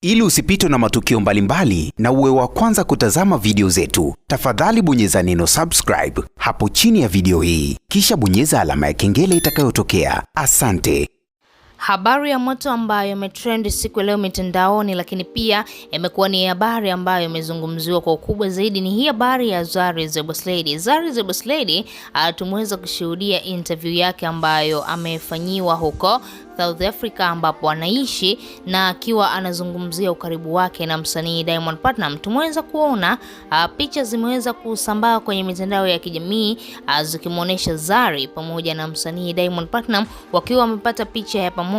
Ili usipitwe na matukio mbalimbali na uwe wa kwanza kutazama video zetu, tafadhali bonyeza neno subscribe hapo chini ya video hii, kisha bonyeza alama ya kengele itakayotokea. Asante. Habari ya moto ambayo imetrend siku leo mitandaoni, lakini pia imekuwa ni habari ambayo imezungumziwa kwa ukubwa zaidi, ni hii habari ya Zari the Boss Lady. Zari the Boss Lady tumeweza kushuhudia interview yake ambayo amefanyiwa huko South Africa ambapo anaishi, na akiwa anazungumzia ukaribu wake na msanii Diamond Platnumz. Tumeweza kuona picha zimeweza kusambaa kwenye mitandao ya kijamii zikimuonesha Zari pamoja na msanii Diamond Platnumz wakiwa wamepata picha ya pamoja.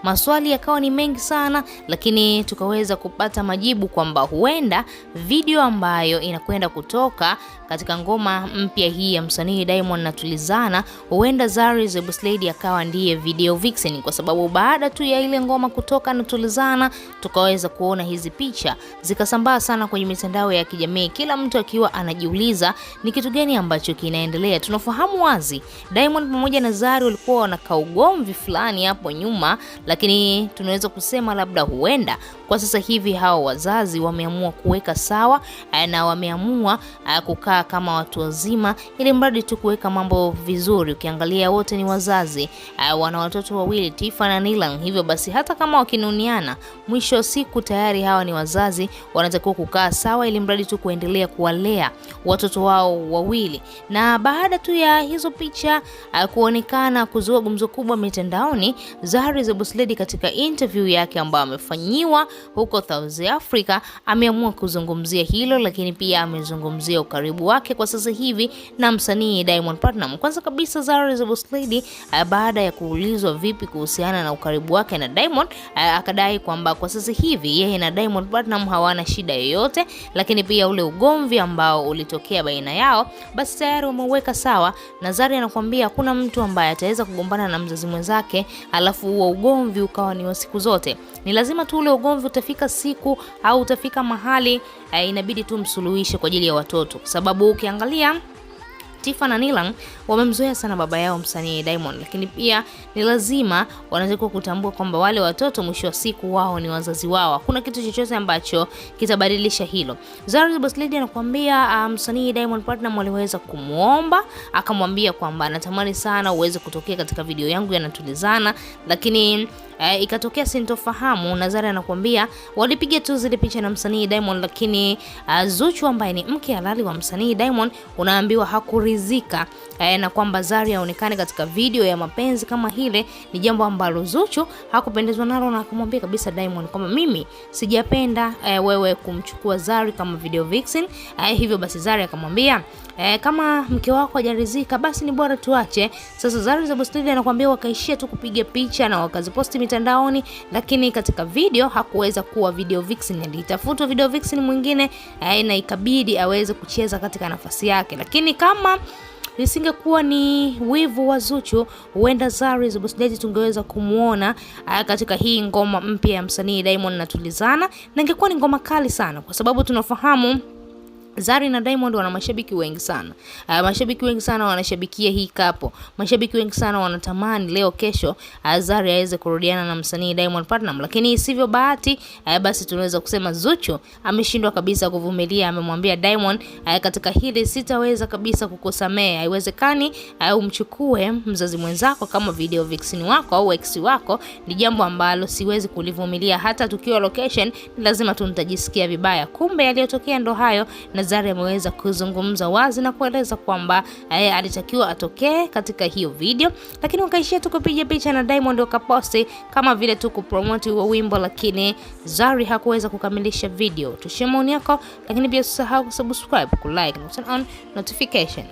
Maswali yakawa ni mengi sana, lakini tukaweza kupata majibu kwamba huenda video ambayo inakwenda kutoka katika ngoma mpya hii ya msanii Diamond na Tulizana, huenda Zari the Boss Lady akawa ndiye video vixen, kwa sababu baada tu ya ile ngoma kutoka na Tulizana tukaweza kuona hizi picha zikasambaa sana kwenye mitandao ya kijamii, kila mtu akiwa anajiuliza ni kitu gani ambacho kinaendelea. Tunafahamu wazi Diamond pamoja na Zari walikuwa wanakaa ugomvi fulani hapo nyuma, lakini tunaweza kusema labda huenda kwa sasa hivi hao wazazi wameamua kuweka sawa na wameamua kukaa kama watu wazima, ili mradi tu kuweka mambo vizuri. Ukiangalia wote ni wazazi, wana watoto wawili, Tifa na Nilan. Hivyo basi hata kama wakinuniana, mwisho wa siku tayari hawa ni wazazi, wanatakiwa kukaa sawa ili mradi tu kuendelea kuwalea watoto wao wawili. Na baada tu ya hizo picha kuonekana kuzua gumzo kubwa mitandaoni, Zari the Boss Lady katika interview yake ambayo amefanyiwa huko South Africa ameamua kuzungumzia hilo, lakini pia amezungumzia ukaribu wake kwa sasa hivi na msanii Diamond Platnumz. Kwanza kabisa Zari the Boss Lady baada ya kuulizwa vipi kuhusiana na ukaribu wake na Diamond, akadai kwamba kwa sasa hivi yeye na Diamond Platnumz hawana shida yoyote, lakini pia ule ugomvi ambao ulitokea baina yao basi tayari wameweka sawa. Na Zari anakuambia hakuna mtu ambaye ataweza kugombana na mzazi mwenzake alafu huo ugomvi ukawa ni wa siku zote. Ni lazima tu ule ugomvi utafika siku au utafika mahali inabidi tu msuluhishe kwa ajili ya watoto, kwa sababu ukiangalia Tifa na Nilan wamemzoea sana baba yao msanii Diamond, lakini pia ni lazima wanatakiwa kutambua kwamba wale watoto mwisho wa siku wao ni wazazi wao. Hakuna kitu chochote ambacho kitabadilisha hilo. Zari the Boss Lady anakuambia msanii Diamond Platnumz aliweza kumuomba, akamwambia kwamba anatamani sana uweze kutokea katika video yangu ya Tulizana, lakini ikatokea sintofahamu. Na Zari anakuambia walipiga tu zile picha na msanii Diamond, lakini Zuchu ambaye ni mke halali wa msanii Diamond unaambiwa hakuridhika na kwamba Zari aonekane katika video ya mapenzi kama hile. Ni jambo ambalo Zuchu hakupendezwa nalo, na akamwambia kabisa Diamond kwamba mimi sijapenda wewe kumchukua Zari kama video vixen. Hivyo basi Zari akamwambia kama mke wako hajaridhika basi ni bora tuache. Sasa Zari the Boss Lady anakuambia wakaishia tu kupiga picha na wakaziposti mitandaoni, lakini katika video hakuweza kuwa video vixen. Alitafutwa video vixen mwingine na ikabidi aweze kucheza katika nafasi yake, lakini kama isingekuwa ni wivu wa Zuchu, huenda Zari the Boss Lady tungeweza kumuona katika hii ngoma mpya ya msanii Diamond na Tulizana, na ingekuwa ni ngoma kali sana, kwa sababu tunafahamu Zari na Diamond wana mashabiki wengi sana. Mashabiki wengi sana wanashabikia hii kapo. Mashabiki wengi sana wanatamani leo kesho Zari aweze kurudiana na msanii Diamond Platnumz, lakini isivyo bahati basi tunaweza kusema Zuchu ameshindwa kabisa kuvumilia. Amemwambia Diamond katika hili sitaweza kabisa kukusamea. Haiwezekani umchukue mzazi mwenzako kama video vixen wako au ex wako, ni jambo ambalo siwezi kulivumilia. Hata tukiwa location ni lazima tuntajisikia vibaya. Kumbe yaliyotokea ndo hayo, na Zari ameweza kuzungumza wazi na kueleza kwamba alitakiwa atokee katika hiyo video, lakini wakaishia tu kupiga picha na Diamond wakaposti kama vile tu kupromote huo wimbo, lakini Zari hakuweza kukamilisha video. Tushie maoni yako, lakini pia usisahau kusubscribe, kulike na turn on notification.